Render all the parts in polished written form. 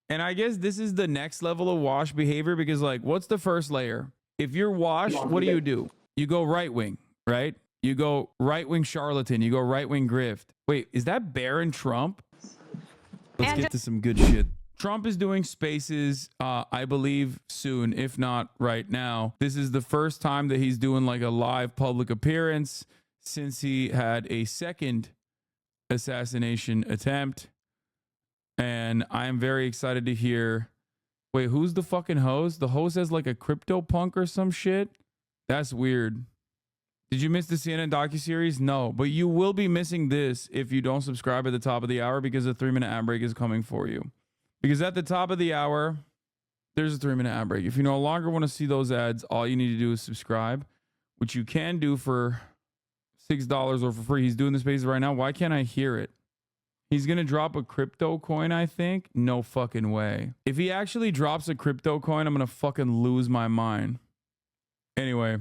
And I guess this is the next level of wash behavior because, like, what's the first layer? If you're washed, what do? You go right wing, right? You go right wing charlatan. You go right wing grift. Wait, is that Barron Trump? Let's get to some good shit. Trump is doing spaces, I believe, soon, if not right now. This is the first time that he's doing like a live public appearance since he had a second assassination attempt. And I'm very excited to hear. Wait, who's the fucking host? The host has like a crypto punk or some shit. That's weird. Did you miss the CNN docuseries? No, but you will be missing this if you don't subscribe at the top of the hour because a 3-minute ad break is coming for you. Because at the top of the hour, there's a 3-minute ad break. If you no longer want to see those ads, all you need to do is subscribe, which you can do for $6 or for free. He's doing the spaces right now. Why can't I hear it? He's going to drop a crypto coin, I think. No fucking way. If he actually drops a crypto coin, I'm going to fucking lose my mind. Anyway,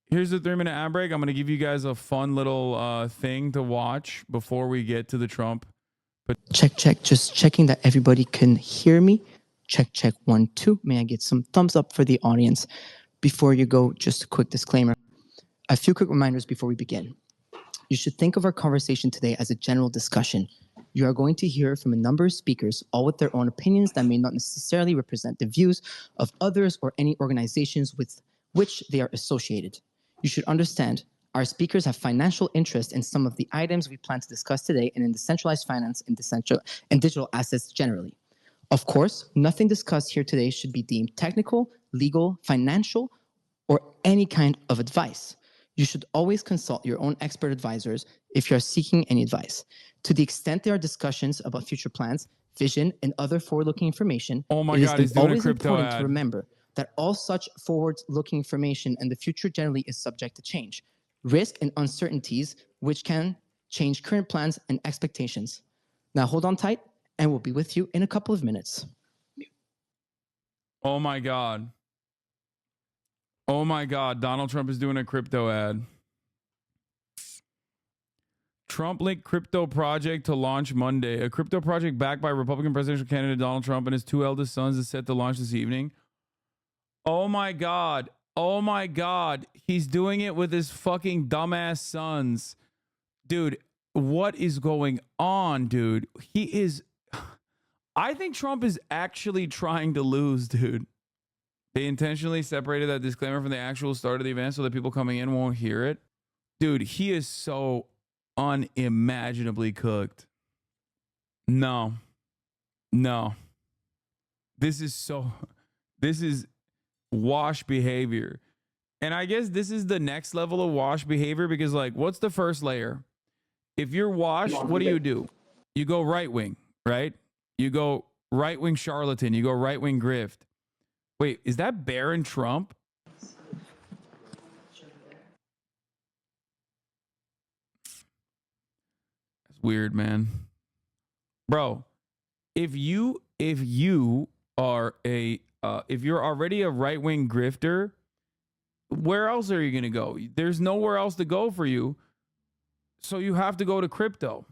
here's the 3-minute ad break. I'm going to give you guys a fun little thing to watch before we get to the Trump. But check. Just checking that everybody can hear me. Check 1 2. May I get some thumbs up for the audience? Before you go, just a quick disclaimer. A few quick reminders before we begin. You should think of our conversation today as a general discussion. You are going to hear from a number of speakers, all with their own opinions that may not necessarily represent the views of others or any organizations with which they are associated. You should understand our speakers have financial interest in some of the items we plan to discuss today and in decentralized finance and digital assets generally. Of course, nothing discussed here today should be deemed technical, legal, financial, or any kind of advice. You should always consult your own expert advisors if you are seeking any advice. To the extent there are discussions about future plans, vision, and other forward-looking information, oh my God, he's doing always a crypto important ad. to remember that all such forward-looking information and the future generally is subject to change, risk, and uncertainties, which can change current plans and expectations. Now hold on tight, and we'll be with you in a couple of minutes. Oh my God. Oh my God, Donald Trump is doing a crypto ad. Trump linked crypto project to launch Monday. A crypto project backed by Republican presidential candidate Donald Trump and his 2 eldest sons is set to launch this evening. Oh my God. Oh my God. He's doing it with his fucking dumbass sons. Dude, what is going on, dude? I think Trump is actually trying to lose, dude. They intentionally separated that disclaimer from the actual start of the event so that people coming in won't hear it. Dude, he is so unimaginably cooked. No. This is wash behavior. And I guess this is the next level of wash behavior because, like, what's the first layer? If you're washed, what do? You go right wing, right? You go right wing charlatan. You go right wing grift. Wait, is that Barron Trump? That's weird, man. Bro, if you're already a right-wing grifter, where else are you going to go? There's nowhere else to go for you. So you have to go to crypto.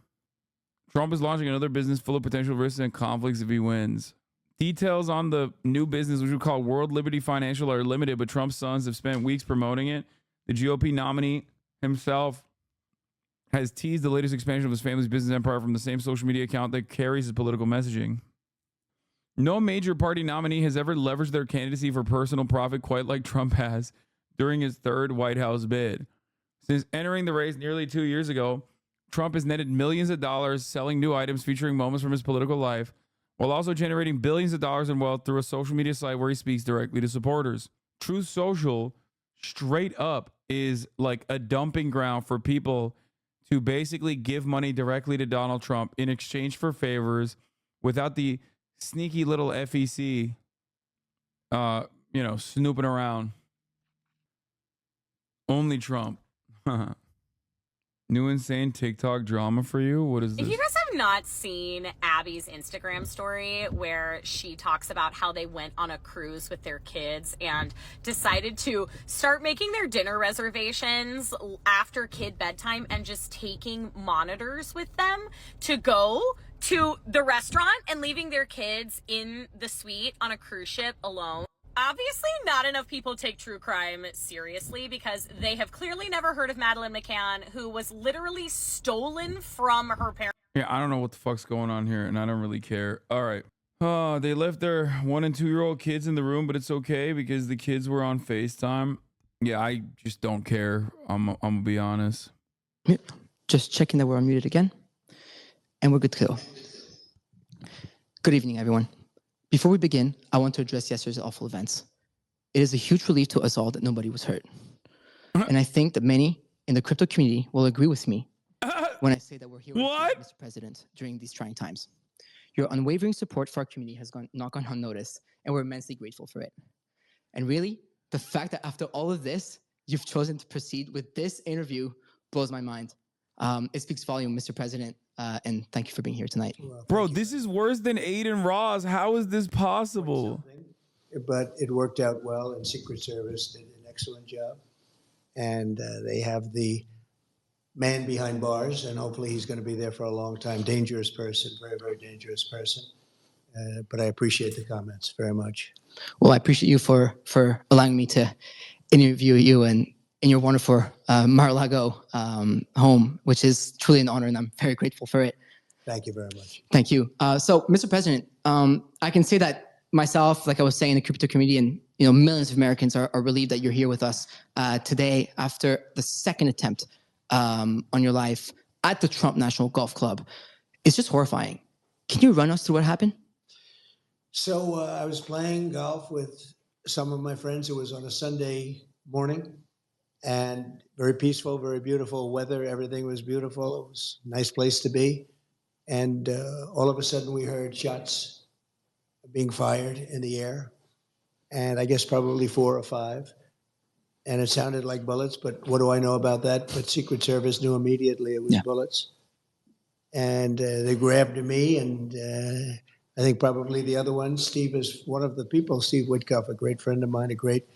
Trump is launching another business full of potential risks and conflicts if he wins. Details on the new business, which we call World Liberty Financial, are limited, but Trump's sons have spent weeks promoting it. The GOP nominee himself has teased the latest expansion of his family's business empire from the same social media account that carries his political messaging. No major party nominee has ever leveraged their candidacy for personal profit quite like Trump has during his third White House bid. Since entering the race nearly 2 years ago, Trump has netted millions of dollars selling new items featuring moments from his political life, while also generating billions of dollars in wealth through a social media site where he speaks directly to supporters. Truth Social, straight up, is like a dumping ground for people to basically give money directly to Donald Trump in exchange for favors without the sneaky little FEC, snooping around. Only Trump. New insane TikTok drama for you? What is this? If you guys have not seen Abby's Instagram story where she talks about how they went on a cruise with their kids and decided to start making their dinner reservations after kid bedtime and just taking monitors with them to go to the restaurant and leaving their kids in the suite on a cruise ship alone. Obviously, not enough people take true crime seriously because they have clearly never heard of Madeleine McCann, who was literally stolen from her parents. Yeah, I don't know what the fuck's going on here, and I don't really care. All right. They left their 1 and 2 year old kids in the room, but it's okay because the kids were on FaceTime. Yeah, I just don't care. I'm gonna be honest. Yep. Just checking that we're unmuted again. And we're good to go. Good evening, everyone. Before we begin, I want to address yesterday's awful events. It is a huge relief to us all that nobody was hurt. And I think that many in the crypto community will agree with me when I say that we're here with you, Mr. President, during these trying times. Your unwavering support for our community has not gone unnoticed, and we're immensely grateful for it. And really, the fact that after all of this, you've chosen to proceed with this interview blows my mind. It speaks volume, Mr. President, and thank you for being here tonight. Well, bro, this is worse than Aiden Ross. How is this possible? But it worked out well, and Secret Service did an excellent job. And they have the man behind bars, and hopefully he's going to be there for a long time. Dangerous person, very, very dangerous person. But I appreciate the comments very much. Well, I appreciate you for allowing me to interview you in your wonderful Mar-a-Lago home, which is truly an honor, and I'm very grateful for it. Thank you very much. Thank you. So, Mr. President, I can say that myself, like I was saying, the crypto community and millions of Americans are relieved that you're here with us today after the second attempt on your life at the Trump National Golf Club. It's just horrifying. Can you run us through what happened? So I was playing golf with some of my friends. It was on a Sunday morning, and very peaceful, very beautiful weather. Everything was beautiful. It was a nice place to be. And all of a sudden we heard shots being fired in the air, and I guess probably 4 or 5. And it sounded like bullets, but what do I know about that? But Secret Service knew immediately it was bullets. And they grabbed me, and I think probably the other one, Steve is one of the people, Steve Woodcuff, a great friend of mine, a great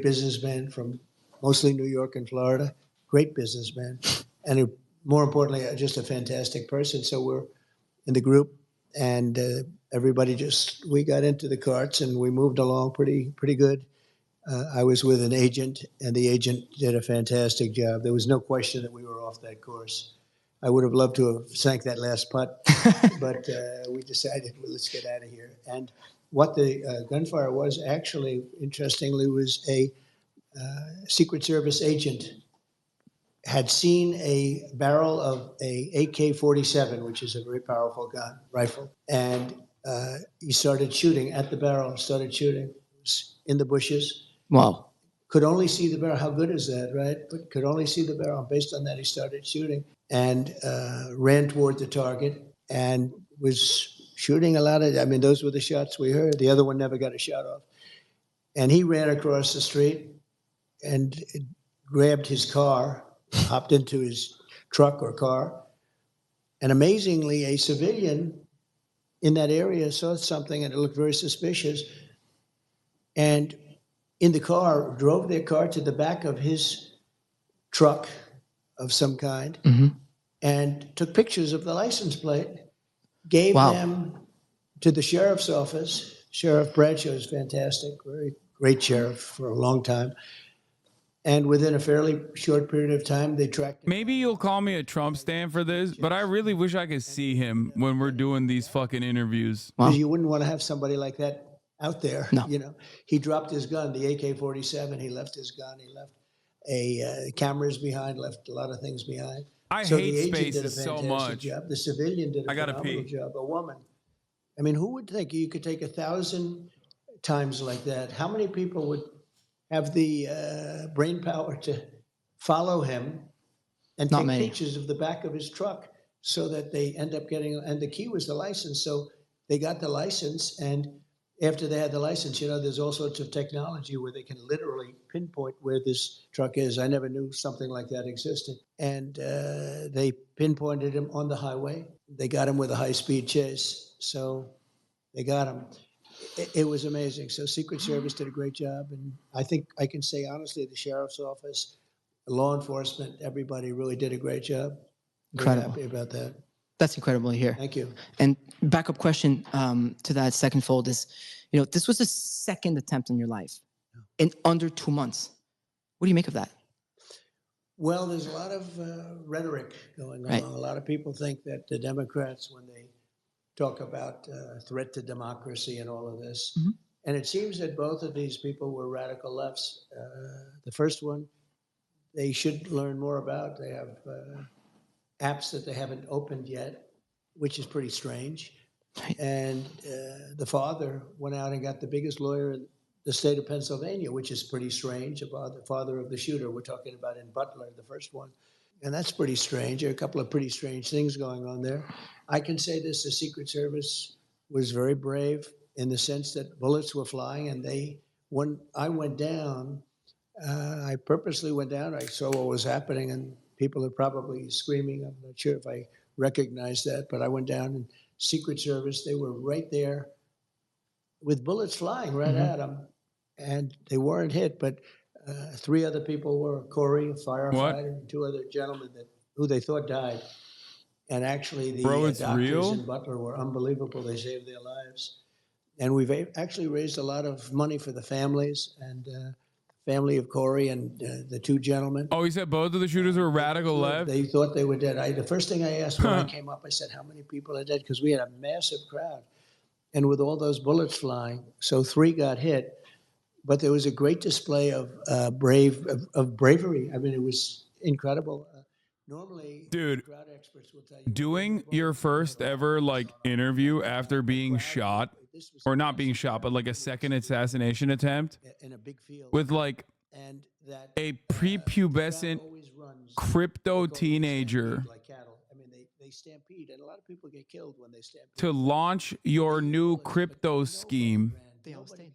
businessman from mostly New York and Florida, great businessman. And more importantly, just a fantastic person. So we're in the group, and everybody we got into the carts and we moved along pretty good. I was with an agent, and the agent did a fantastic job. There was no question that we were off that course. I would have loved to have sank that last putt, but we decided, well, let's get out of here. And what the gunfire was actually, interestingly, was a Secret Service agent had seen a barrel of a AK-47, which is a very powerful gun, rifle, and he started shooting at the barrel, started shooting. It was in the bushes. Wow. Could only see the barrel. How good is that, right? But could only see the barrel. Based on that, he started shooting and ran toward the target and was shooting a lot of, those were the shots we heard. The other one never got a shot off. And he ran across the street and grabbed his car, hopped into his truck or car. And amazingly, a civilian in that area saw something and it looked very suspicious. And in the car, drove their car to the back of his truck of some kind, and took pictures of the license plate, gave them to the sheriff's office. Sheriff Bradshaw is fantastic, very great sheriff for a long time. And within a fairly short period of time, they tracked him. Maybe you'll call me a Trump stan for this, but I really wish I could see him when we're doing these fucking interviews. Because you wouldn't want to have somebody like that out there. No. He dropped his gun, the AK-47. He left his gun. He left cameras behind, left a lot of things behind. I So hate the agent spaces did a so fantastic much. job. The civilian did a phenomenal job. A woman. Who would think you could take 1,000 times like that? How many people would have the brain power to follow him and Not take many. pictures of the back of his truck so that they end up getting, and the key was the license. So they got the license, and after they had the license, there's all sorts of technology where they can literally pinpoint where this truck is. I never knew something like that existed. And they pinpointed him on the highway. They got him with a high-speed chase. So they got him. It was amazing. So Secret Service did a great job. And I think I can say honestly, the sheriff's office, law enforcement, everybody really did a great job. Very Incredible. happy about that. That's incredible to hear. Thank you. And backup question to that second fold is, this was the second attempt in your life in under 2 months. What do you make of that? Well, there's a lot of rhetoric going on. Right. A lot of people think that the Democrats, when they talk about threat to democracy and all of this, and it seems that both of these people were radical lefts. The first one, they should learn more about. They have apps that they haven't opened yet, which is pretty strange. Right. And the father went out and got the biggest lawyer in the state of Pennsylvania, which is pretty strange, about the father of the shooter we're talking about in Butler, the first one. And that's pretty strange. There are a couple of pretty strange things going on there. I can say this, the Secret Service was very brave in the sense that bullets were flying, and when I went down, I purposely went down, I saw what was happening, and people are probably screaming. I'm not sure if I recognized that, but I went down, and Secret Service, they were right there with bullets flying right at them, and they weren't hit, but 3 other people were, Corey, a firefighter, and 2 other gentlemen who they thought died. And actually, the Bro, it's doctors real? in Butler were unbelievable. They saved their lives. And we've actually raised a lot of money for the families and family of Corey and the 2 gentlemen. Oh, he said both of the shooters were radical left? They thought they were dead. The first thing I asked when I came up, I said, how many people are dead? Because we had a massive crowd. And with all those bullets flying, so 3 got hit. But there was a great display of bravery. I mean, it was incredible. Normally, Dude, crowd experts will tell you, doing your first ever interview after being shot, or not being shot, but like a second assassination attempt in a big field, with and that a prepubescent always runs crypto teenager like cattle. I mean, they stampede, and a lot of people get killed when they stampede. to launch your new crypto scheme They all stayed.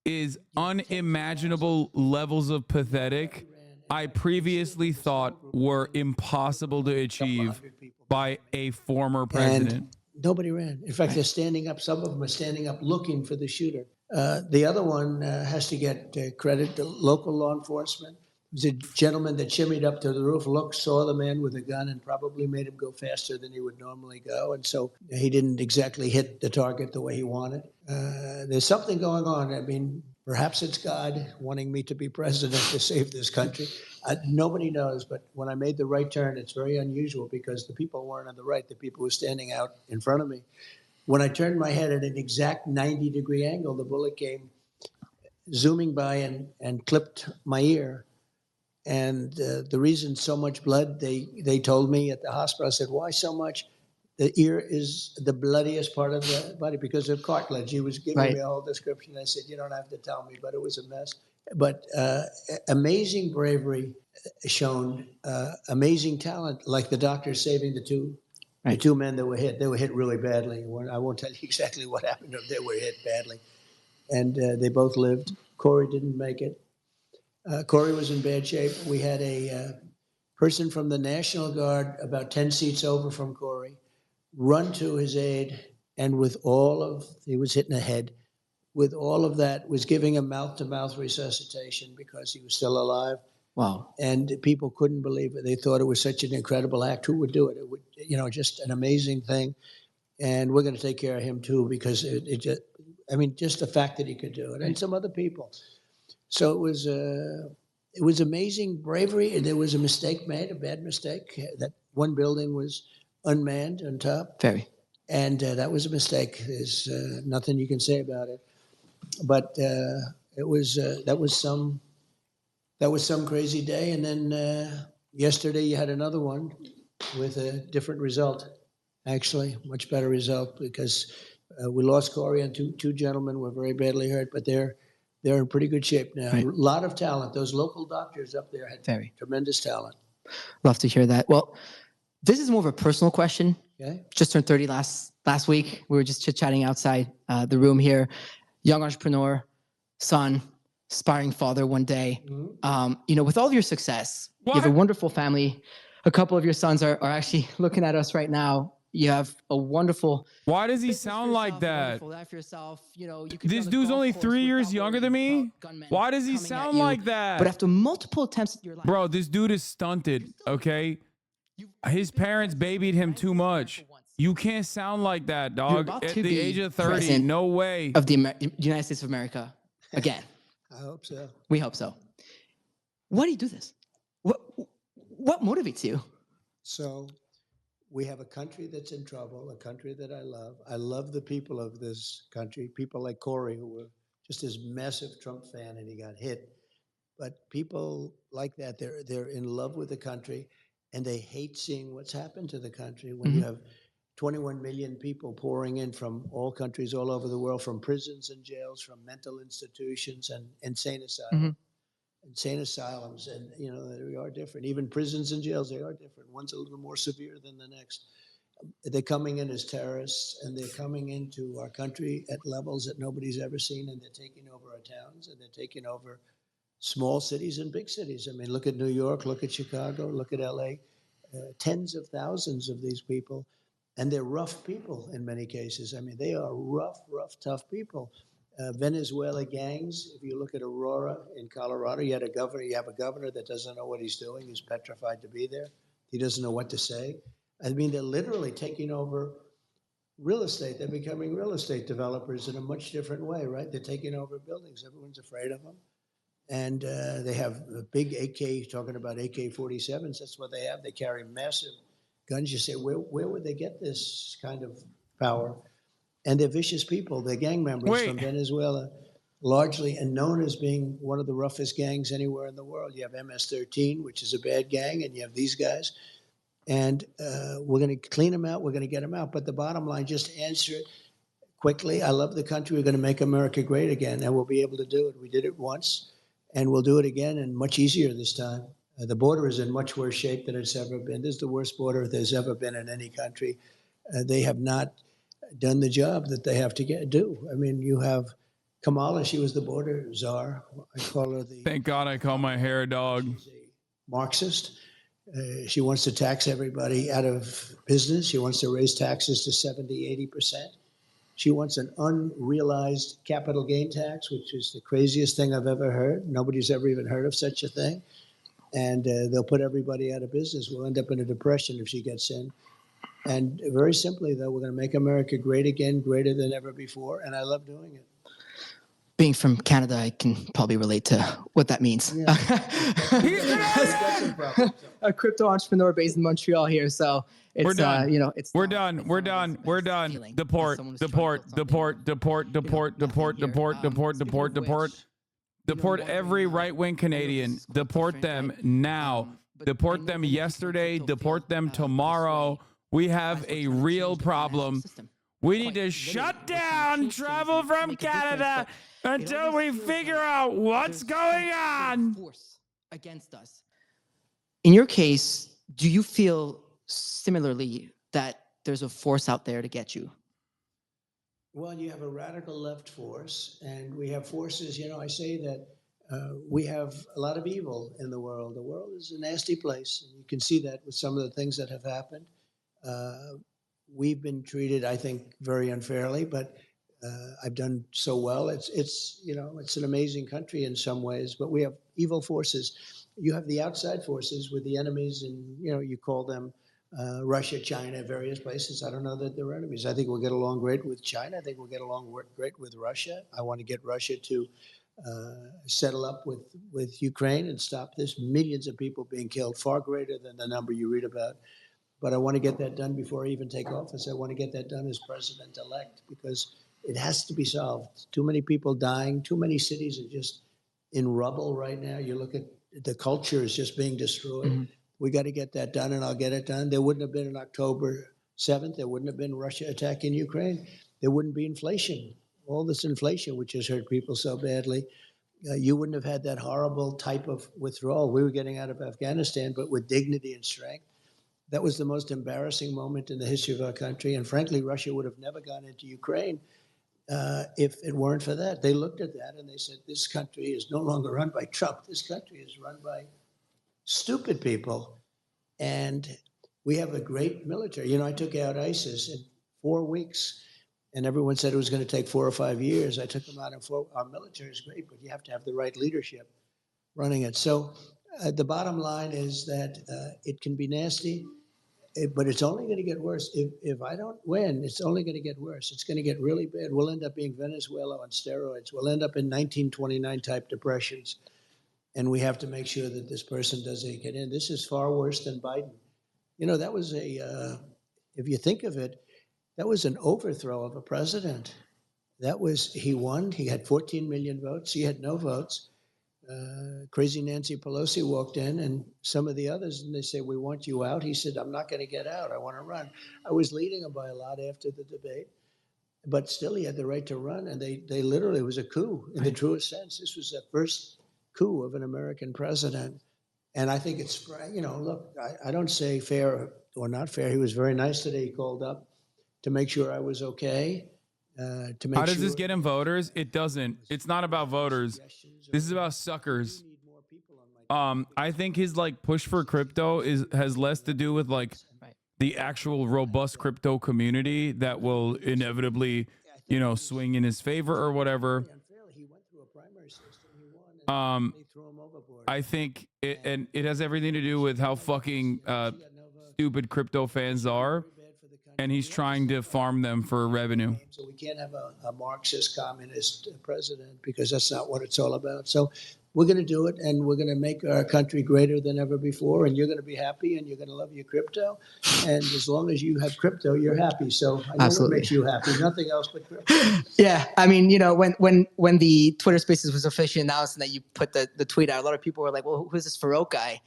is unimaginable levels of pathetic I previously thought were impossible to achieve by a former president. And nobody ran. In fact, they're standing up. Some of them are standing up looking for the shooter. The other one has to get credit to local law enforcement. It was a gentleman that shimmied up to the roof, saw the man with a gun, and probably made him go faster than he would normally go. And so he didn't exactly hit the target the way he wanted. There's something going on. I mean, perhaps it's God wanting me to be president to save this country. Nobody knows, but when I made the right turn, it's very unusual because the people weren't on the right. The people were standing out in front of me. When I turned my head at an exact 90-degree angle, the bullet came zooming by and clipped my ear. And the reason so much blood, they told me at the hospital, I said, why so much? The ear is the bloodiest part of the body because of cartilage. He was giving me a whole description. I said, you don't have to tell me, but it was a mess. But amazing bravery shown, amazing talent, like the doctors saving the two men that were hit. They were hit really badly. I won't tell you exactly what happened to them. They were hit badly. And they both lived. Corey didn't make it. Corey was in bad shape. We had a person from the National Guard about 10 seats over from Corey run to his aid, and he was hit in the head, with all of that, was giving him mouth-to-mouth resuscitation because he was still alive. Wow. And people couldn't believe it. They thought it was such an incredible act. Who would do it? It would, just an amazing thing. And we're going to take care of him too, because just the fact that he could do it, and some other people. So it was amazing bravery. And there was a mistake made, a bad mistake. That one building was unmanned on top. Very. And that was a mistake. There's nothing you can say about it. But that was some crazy day. And then yesterday you had another one with a different result. Actually, much better result, because we lost Corey, and two gentlemen were very badly hurt, but they're in pretty good shape now. Right. A lot of talent. Those local doctors up there had Very. tremendous talent. Love to hear that. Well, this is more of a personal question. Okay. Just turned 30 last week. We were just chit-chatting outside the room here. Young entrepreneur, son, aspiring father one day. Mm-hmm. With all of your success, you have a wonderful family. A couple of your sons are actually looking at us right now. You have a wonderful. Why does he sound like that? Life for yourself. This dude's only 3 years younger than me. Why does he sound like that? But after multiple attempts at your life, Bro, this dude is stunted, okay? His parents babied him too much. You can't sound like that, You're dog. about At to the be age of 30, president no way. of the United States of America again. I hope so. We hope so. Why do you do this? What motivates you? So we have a country that's in trouble, a country that I love. I love the people of this country, people like Corey, who were just this massive Trump fan and he got hit. But people like that, they're in love with the country and they hate seeing what's happened to the country when you have 21 million people pouring in from all countries all over the world, from prisons and jails, from mental institutions and insane asylums. Insane asylums, and they are different. Even prisons and jails, they are different. One's a little more severe than the next. They're coming in as terrorists, and they're coming into our country at levels that nobody's ever seen, and they're taking over our towns, and they're taking over small cities and big cities. I mean, look at New York, look at Chicago, look at LA. Tens of thousands of these people, and they're rough people in many cases. I mean, they are rough, tough people. Venezuela gangs. If you look at Aurora in Colorado, you have a governor that doesn't know what he's doing. He's petrified to be there. He doesn't know what to say. I mean, they're literally taking over real estate. They're becoming real estate developers in a much different way, right? They're taking over buildings. Everyone's afraid of them. And they have a big AK, talking about AK-47s. That's what they have. They carry massive guns. You say, where would they get this kind of power? And they're vicious people. They're gang members from Venezuela, largely, and known as being one of the roughest gangs anywhere in the world. You have MS-13, which is a bad gang, and you have these guys. And we're going to clean them out. We're going to get them out. But the bottom line, just answer it quickly. I love the country. We're going to make America great again, and we'll be able to do it. We did it once, and we'll do it again, and much easier this time. The border is in much worse shape than it's ever been. This is the worst border there's ever been in any country. They have not done the job that they have to do. I mean, you have Kamala, she was the border czar. I call her the... Thank God I call my hair a dog. She's a Marxist. She wants to tax everybody out of business. She wants to raise taxes to 70, 80%. She wants an unrealized capital gain tax, which is the craziest thing I've ever heard. Nobody's ever even heard of such a thing. And they'll put everybody out of business. We'll end up in a depression if she gets in. And very simply, though, we're going to make America great again, greater than ever before, and I love doing it. Being from Canada, I can probably relate to what that means. Yeah. A crypto entrepreneur based in Montreal here, so it's We're done. It's We're done. We're done. We're done. Deport. Deport every right-wing Canadian. Deport them now. Deport them yesterday. Deport them tomorrow. We have a real problem. We need to shut down travel from Canada until we figure out what's going on. Force against us. In your case, do you feel similarly that there's a force out there to get you? Well, you have a radical left force, and we have forces. I say that we have a lot of evil in the world. The world is a nasty place, and you can see that with some of the things that have happened. We've been treated, I think, very unfairly, but I've done so well. It's an amazing country in some ways, but we have evil forces. You have the outside forces with the enemies, and you call them Russia, China, various places. I don't know that they're enemies. I think we'll get along great with China. I think we'll get along great with Russia. I want to get Russia to settle up with Ukraine and stop this. Millions of people being killed, far greater than the number you read about. But I want to get that done before I even take office. I want to get that done as president-elect because it has to be solved. Too many people dying. Too many cities are just in rubble right now. You look at the culture is just being destroyed. Mm-hmm. We got to get that done, and I'll get it done. There wouldn't have been an October 7th. There wouldn't have been Russia attacking Ukraine. There wouldn't be inflation. All this inflation, which has hurt people so badly. You wouldn't have had that horrible type of withdrawal. We were getting out of Afghanistan, but with dignity and strength. That was the most embarrassing moment in the history of our country. And frankly, Russia would have never gone into Ukraine if it weren't for that. They looked at that and they said, this country is no longer run by Trump. This country is run by stupid people. And we have a great military. I took out ISIS in 4 weeks, and everyone said it was going to take 4 or 5 years. I took them out in 4. Our military is great, but you have to have the right leadership running it. So the bottom line is that it can be nasty. But it's only going to get worse. If I don't win, it's only going to get worse. It's going to get really bad. We'll end up being Venezuela on steroids. We'll end up in 1929 type depressions. And we have to make sure that this person doesn't get in. This is far worse than Biden. You know, that was if you think of it, that was an overthrow of a president. He won. He had 14 million votes. He had no votes. Crazy Nancy Pelosi walked in, and some of the others, and they say, "We want you out." He said, "I'm not going to get out. I want to run." I was leading him by a lot after the debate, but still he had the right to run, and they literally, it was a coup in the truest sense. This was the first coup of an American president. And I think it's, look, I don't say fair or not fair. He was very nice today. He called up to make sure I was okay. How does this get him voters? It doesn't. It's not about voters. This is about suckers. I think his push for crypto has less to do with the actual robust crypto community that will inevitably, swing in his favor or whatever. I think it has everything to do with how fucking stupid crypto fans are. And he's trying to farm them for revenue. So we can't have a Marxist communist president, because that's not what it's all about. So we're going to do it, and we're going to make our country greater than ever before, and you're going to be happy, and you're going to love your crypto. And as long as you have crypto, you're happy. So I know what makes you happy. Nothing else but crypto. Yeah. I mean, when the Twitter Spaces was officially announced and that you put the tweet out, a lot of people were like, well, who's this Farouk guy?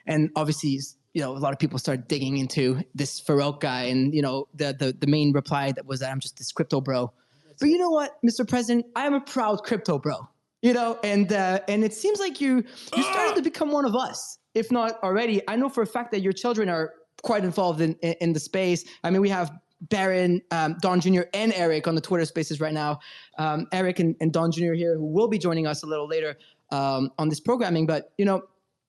And obviously, a lot of people started digging into this Farouk guy, and the main reply that was that I'm just this crypto bro. But you know what, Mr. President, I am a proud crypto bro. And it seems like you're starting to become one of us, if not already. I know for a fact that your children are quite involved in the space. I mean, we have Baron, Don Jr., and Eric on the Twitter Spaces right now. Eric and Don Jr. here, who will be joining us a little later on this programming, but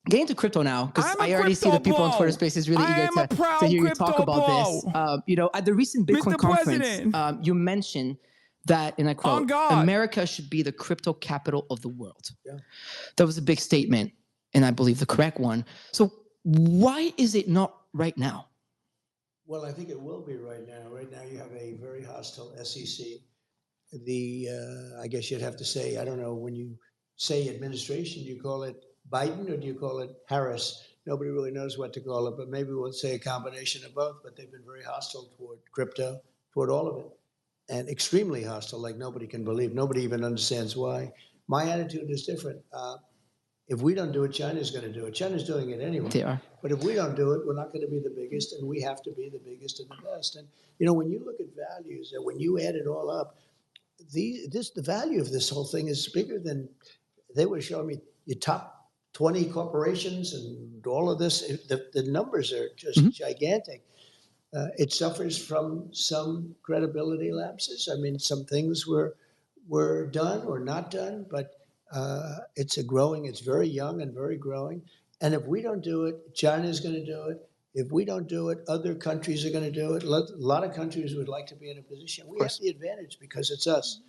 get into crypto now, because I already see the people on Twitter Spaces really eager to hear you talk about this. At the recent Bitcoin conference, you mentioned that, and I quote, "America should be the crypto capital of the world." Yeah. That was a big statement, and I believe the correct one. So why is it not right now? Well, I think it will be right now. Right now you have a very hostile SEC. I guess you'd have to say, I don't know, when you say administration, do you call it Biden or do you call it Harris? Nobody really knows what to call it, but maybe we'll say a combination of both. But they've been very hostile toward crypto, toward all of it, and extremely hostile, like nobody can believe. Nobody even understands why. My attitude is different. If we don't do it, China's going to do it. China's doing it anyway. They are. But if we don't do it, we're not going to be the biggest, and we have to be the biggest and the best. And when you look at values, and when you add it all up, the value of this whole thing is bigger than they were showing me. Your top 20 corporations and all of this, the numbers are just gigantic. It suffers from some credibility lapses. I mean, some things were done or not done, but it's very young and very growing. And if we don't do it, China's going to do it. If we don't do it, other countries are going to do it. A lot of countries would like to be in a position. We have the advantage because it's us.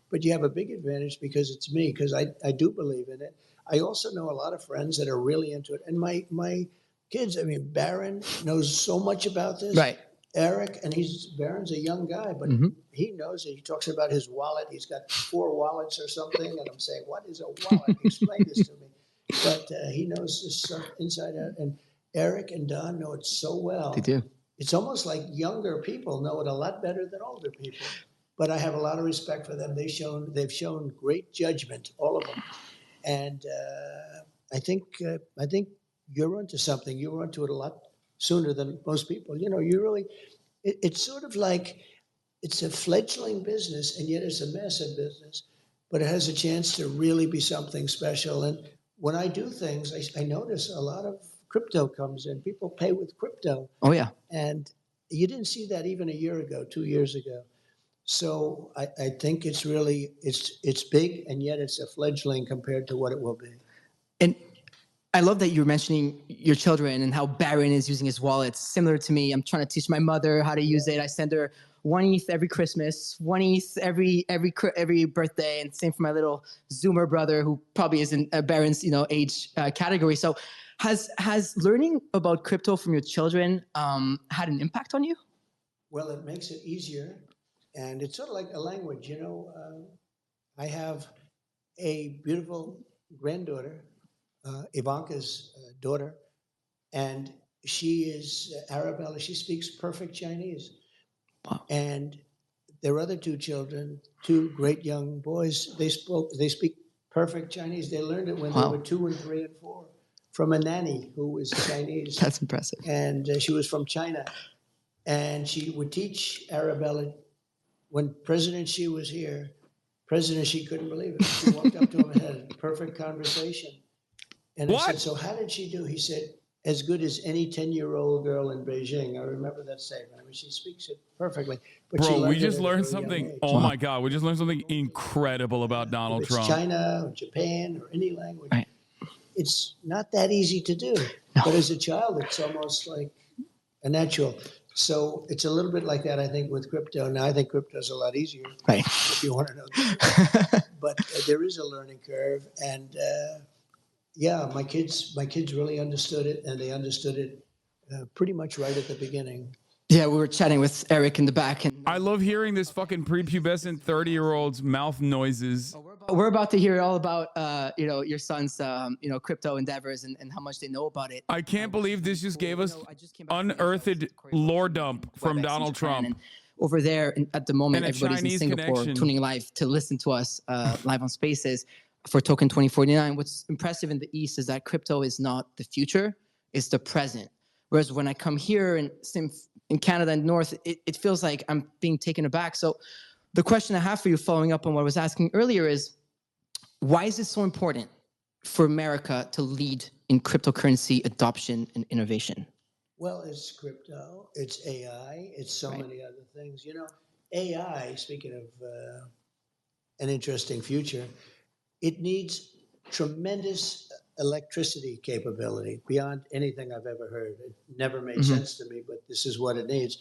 But you have a big advantage because it's me, because I do believe in it. I also know a lot of friends that are really into it. And my kids, I mean, Baron knows so much about this. Right. Eric, and Baron's a young guy, but he knows it. He talks about his wallet. He's got 4 wallets or something. And I'm saying, what is a wallet? Explain this to me. But he knows this stuff inside out. And Eric and Don know it so well. They do. It's almost like younger people know it a lot better than older people. But I have a lot of respect for them. They've shown great judgment, all of them. And I think you're onto something. You're onto it a lot sooner than most people. It's sort of like it's a fledgling business, and yet it's a massive business, but it has a chance to really be something special. And when I do things, I notice a lot of crypto comes in. People pay with crypto. Oh, yeah. And you didn't see that even a year ago, 2 years ago. So I think it's really, it's big, and yet it's a fledgling compared to what it will be. And I love that you're mentioning your children and how Baron is using his wallet. Similar to me, I'm trying to teach my mother how to use it. I send her one ETH every Christmas, one ETH every birthday, and same for my little Zoomer brother who probably isn't Baron's age category. So, has learning about crypto from your children had an impact on you? Well, it makes it easier, and it's sort of like a language. I have a beautiful granddaughter, Ivanka's daughter, and she is Arabella. She speaks perfect Chinese. Wow. And their other two children, two great young boys, they speak perfect Chinese. They learned it when they were 2 and 3 and 4 from a nanny who was Chinese. That's impressive. And she was from China. And she would teach Arabella. When President Xi was here, President Xi couldn't believe it. She walked up to him and had a perfect conversation. And I said, so how did she do? He said, as good as any 10-year-old girl in Beijing. I remember that statement. I mean, she speaks it perfectly. But Bro, we just learned something. Oh my God, we just learned something incredible about Donald if it's Trump. China or Japan or any language, Right. it's not that easy to do. No. But as a child, it's almost like a natural. So it's a little bit like that, I think, with crypto. Now, I think crypto is a lot easier, Right. if you want to know. But there is a learning curve, and yeah, my kids really understood it, and they understood it pretty much right at the beginning. Yeah, we were chatting with Eric in the back, and I love hearing this fucking prepubescent 30-year-old's mouth noises. we're about to hear all about your son's crypto endeavors and how much they know about it. I can't believe this just gave us unearthed lore dump from Donald Trump. And over there, at the moment, And a everybody's Chinese in Singapore connection. tuning live to listen to us live on Spaces for Token 2049. What's impressive in the East is that crypto is not the future, it's the present. Whereas when I come here and in Canada and North, it feels like I'm being taken aback. So the question I have for you, following up on what I was asking earlier, is why is it so important for America to lead in cryptocurrency adoption and innovation? Well, it's crypto, it's AI, it's so many other things. AI, speaking of an interesting future, it needs tremendous electricity capability beyond anything I've ever heard. It never made sense to me, but this is what it needs.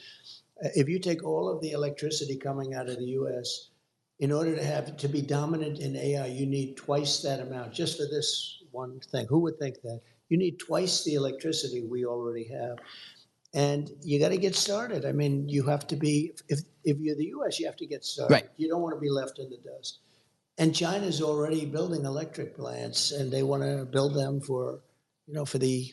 If you take all of the electricity coming out of the US, in order to be dominant in AI, you need twice that amount, just for this one thing. Who would think that? You need twice the electricity we already have. And you got to get started. I mean, you have to be, if you're the US, you have to get started. Right. You don't want to be left in the dust. And China's already building electric plants, and they want to build them for the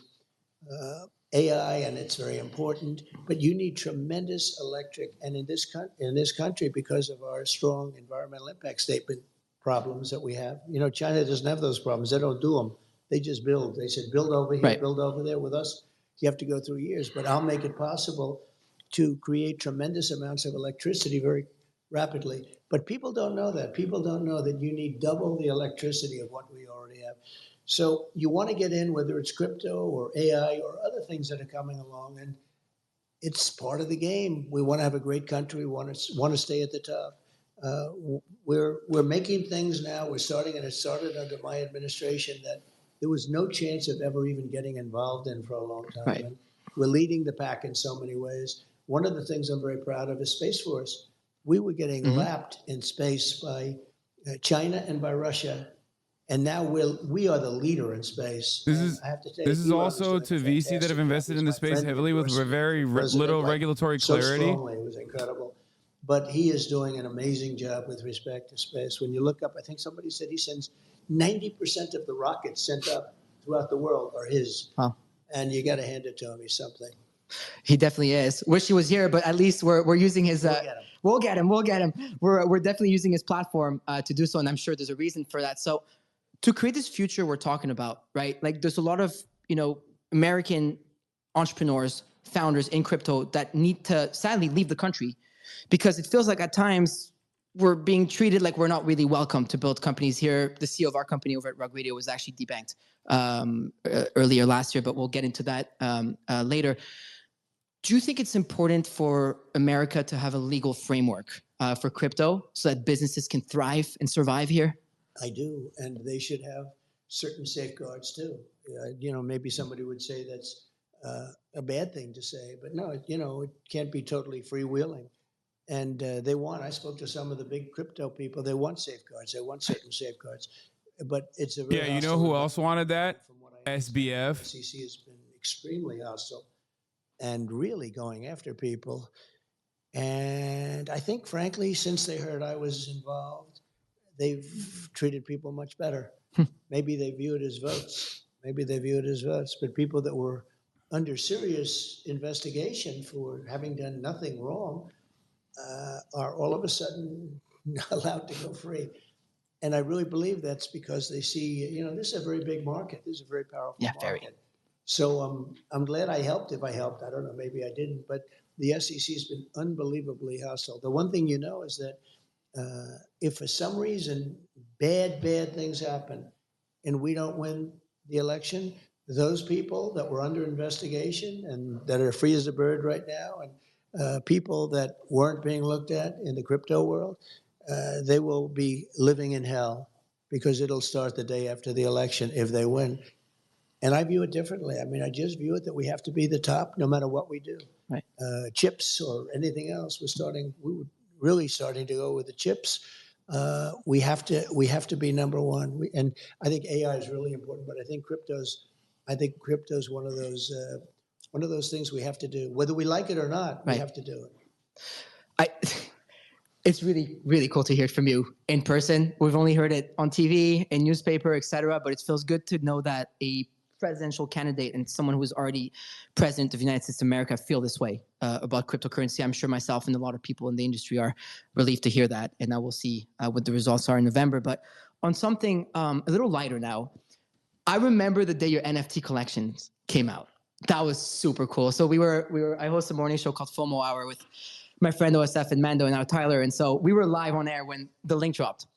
AI, and it's very important. But you need tremendous electric, and in this country, because of our strong environmental impact statement problems that we have, China doesn't have those problems. They don't do them. They just build. They said, build over here, build over there. With us, you have to go through years. But I'll make it possible to create tremendous amounts of electricity very rapidly. But people don't know that. People don't know that you need double the electricity of what we already have. So you want to get in, whether it's crypto or AI or other things that are coming along, and it's part of the game. We want to have a great country. We want to stay at the top. We're making things now. We're starting, and it started under my administration, that there was no chance of ever even getting involved in for a long time. Right. And we're leading the pack in so many ways. One of the things I'm very proud of is Space Force. We were getting lapped in space by China and by Russia, and now we are the leader in space. This is also to VC that have invested in the space heavily with very little regulatory clarity. So strongly, it was incredible. But he is doing an amazing job with respect to space. When you look up, I think somebody said he sends 90% of the rockets sent up throughout the world are his. Wow. And you got to hand it to him. He's something. He definitely is. Wish he was here, but at least we're using his. We'll get him. We're definitely using his platform to do so, and I'm sure there's a reason for that. So, to create this future we're talking about, right? Like, there's a lot of American entrepreneurs, founders in crypto that need to sadly leave the country because it feels like at times we're being treated like we're not really welcome to build companies here. The CEO of our company over at Rug Radio was actually debanked earlier last year, but we'll get into that later. Do you think it's important for America to have a legal framework for crypto so that businesses can thrive and survive here? I do, and they should have certain safeguards too. Maybe somebody would say that's a bad thing to say, but no, it can't be totally freewheeling. And they want, I spoke to some of the big crypto people, they want safeguards, they want certain safeguards. But it's a very Yeah, you know hostile who else wanted that? From what I understand, SBF. the SEC has been extremely hostile and really going after people. And I think, frankly, since they heard I was involved, they've treated people much better. Maybe they view it as votes. Maybe they view it as votes. But people that were under serious investigation for having done nothing wrong are all of a sudden allowed to go free. And I really believe that's because they see, you know, this is a very big market. This is a very powerful market. very. So I'm glad I helped. If I helped, I don't know, maybe I didn't. But the SEC has been unbelievably hostile. The one thing you know is that if for some reason bad things happen and we don't win the election, those people that were under investigation and that are free as a bird right now, and people that weren't being looked at in the crypto world, they will be living in hell because it'll start the day after the election if they win. And I view it differently. I mean, I just view it that we have to be the top no matter what we do. Right. Chips or anything else, we were really starting to go with the chips. We have to be number one. And I think AI is really important, but I think crypto's one of those things we have to do. Whether we like it or not, we have to do it. It's really, really cool to hear it from you in person. We've only heard it on TV, in newspaper, etc. But it feels good to know that a presidential candidate and someone who's already president of the United States of America feel this way about cryptocurrency. I'm sure myself and a lot of people in the industry are relieved to hear that. And I will see what the results are in November. But on something a little lighter now, I remember the day your NFT collections came out. That was super cool. So I host a morning show called FOMO Hour with my friend OSF and Mando and now Tyler. And so we were live on air when the link dropped.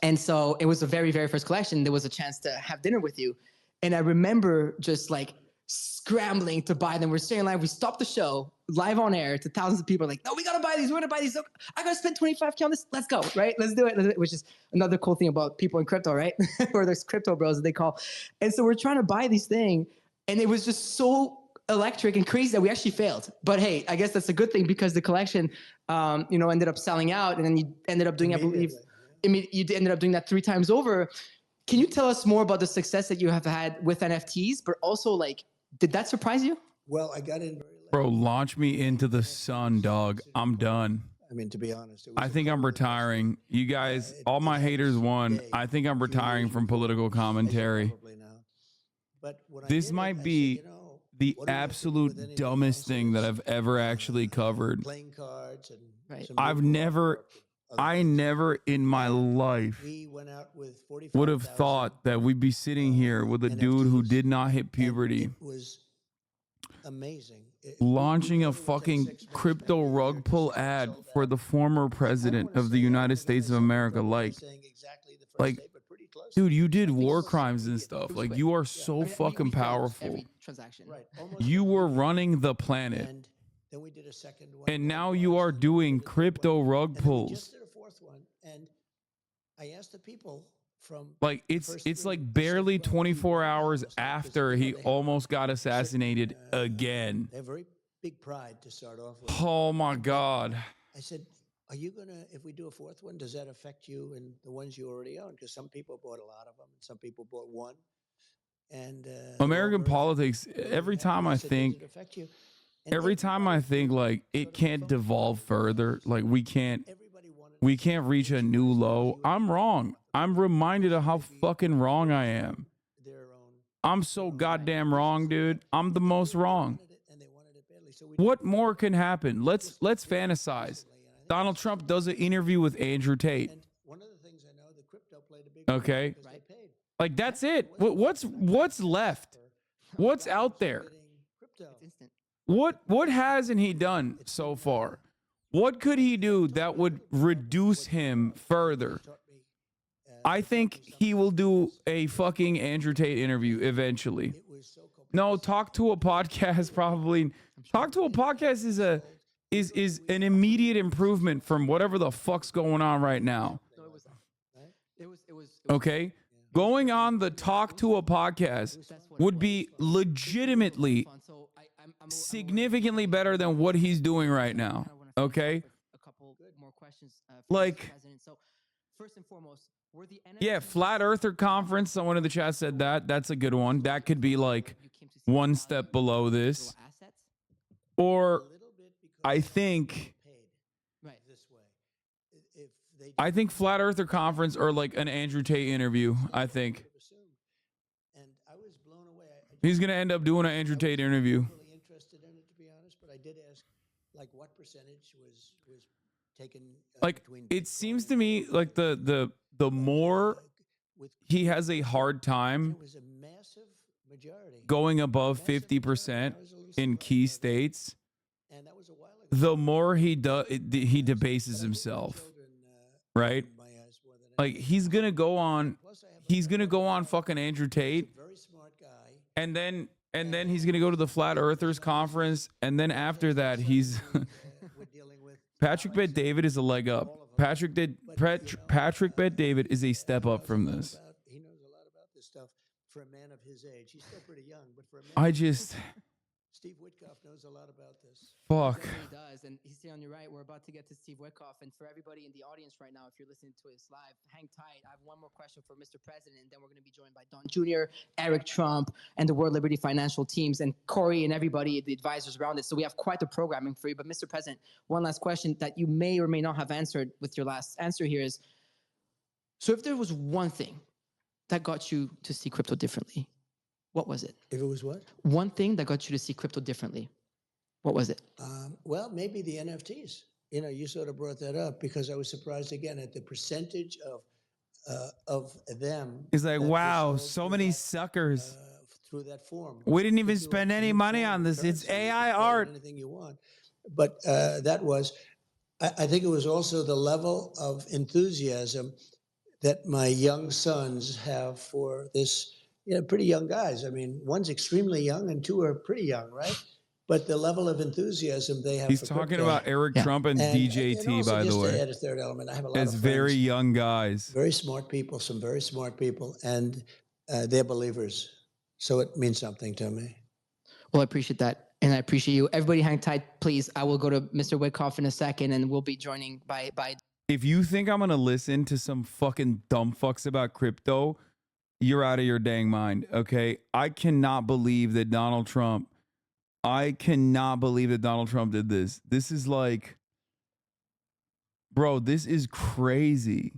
And so it was the very, very first collection. There was a chance to have dinner with you. And I remember just like scrambling to buy them. We're staying live. We stopped the show live on air to thousands of people like, no, we got to buy these. We're going to buy these. I got to spend $25K on this. Let's go. Right. Let's do it. Which is another cool thing about people in crypto, right? Or there's crypto bros that they call. And so we're trying to buy these things. And it was just so electric and crazy that we actually failed. But hey, I guess that's a good thing because the collection, ended up selling out, and then you ended up doing, I believe, you ended up doing that 3 times over. Can you tell us more about the success that you have had with NFTs, but also like, did that surprise you? Well, I got in very late. Bro, launch me into the sun, dog. I'm done. I mean, to be honest, I think I'm retiring. You guys, all my haters won. I think I'm retiring from political commentary. This might be the absolute dumbest thing that I've ever actually covered. I never in my life would have thought that we'd be sitting here with a dude who did not hit puberty. It was amazing. Launching a fucking crypto rug pull ad for the former president of the United States of America. Like, dude, you did war crimes and stuff. Like, you are so fucking powerful. You were running the planet. And now you are doing crypto rug pulls. And I asked the people from like it's like barely 24 hours after he almost got assassinated again. They have very big pride to start off with. Oh my God. I said, are you gonna, if we do a 4th one, does that affect you and the ones you already own? Because some people bought a lot of them, and some people bought one. And American politics, every time I think like it can't devolve further, like we can't reach a new low. I'm wrong. I'm reminded of how fucking wrong I am. I'm so goddamn wrong, dude. I'm the most wrong. What more can happen? Let's fantasize. Donald Trump does an interview with Andrew Tate. Okay. Like that's it. What's left? What's out there? What hasn't he done so far? What could he do that would reduce him further? I think he will do a fucking Andrew Tate interview eventually. No, talk to a podcast probably. Talk to a podcast is an immediate improvement from whatever the fuck's going on right now. Okay? Going on the talk to a podcast would be legitimately significantly better than what he's doing right now. Okay? questions for Like- Mr. President. So first and foremost, were the Yeah, NFTs Flat Earther Conference. Someone in the chat said that. That's a good one. That could be like you came to see the one value step of below digital this. assets? Or little bit because I they think paid Right. this way. If they I think Flat Earther Conference or like an Andrew Tate interview. I think assumed. And I was blown away. he's gonna end up doing an Andrew Tate interview. Really interested in it, to be honest, but I did ask, like, what percentage was taken Like between it seems to Bitcoin me like the more with he has a hard and time it was a massive majority. going above Massive 50% majority. I was a little in surprised key by that. states, And that was a while ago. the more he debases But I think my himself, children, right? opened my eyes more than Like anything. he's gonna go on, Plus, I have a he's friend gonna of go mine on fucking Andrew Tate, very smart guy. and then he's gonna go to the Flat Earthers conference, and then after that he's We're dealing with Patrick Bet David is a leg up. Patrick Bet David is a step up from this. He knows a lot about this stuff for a man of his age. He's still pretty young, but for a man, I just Steve Witkoff knows a lot about this. fuck. Definitely does. And he's here on your right. We're about to get to Steve Witkoff. And for everybody in the audience right now, if you're listening to us live, hang tight. I have one more question for Mr. President, and then we're going to be joined by Don Jr., Eric Trump, and the World Liberty Financial teams, and Corey and everybody, the advisors around it. So we have quite the programming for you. But Mr. President, one last question that you may or may not have answered with your last answer here is, so if there was one thing that got you to see crypto differently, what was it? If it was what? One thing that got you to see crypto differently. What was it? Well, maybe the NFTs. You know, you sort of brought that up because I was surprised again at the percentage of them. He's like, that were wow, sold so through many that, suckers. through that form. We didn't You even could do spend any any money form on of this. It's currency. You AI could call it art. Anything you want. But that was, I think it was also the level of enthusiasm that my young sons have for this, you know, pretty young guys. I mean, one's extremely young and two are pretty young, right? But the level of enthusiasm they have He's for talking crypto, about Eric Yeah. Trump and and DJT, also by the just to way, add a third element, I have a lot as of very friends, young guys. very smart people, some very smart people, and they're believers. So it means something to me. Well, I appreciate that. And I appreciate you. Everybody hang tight, please. I will go to Mr. Witkoff in a second, and we'll be joining by If you think I'm gonna listen to some fucking dumb fucks about crypto, you're out of your dang mind. Okay, I cannot believe that Donald Trump did this. This is like, bro, this is crazy.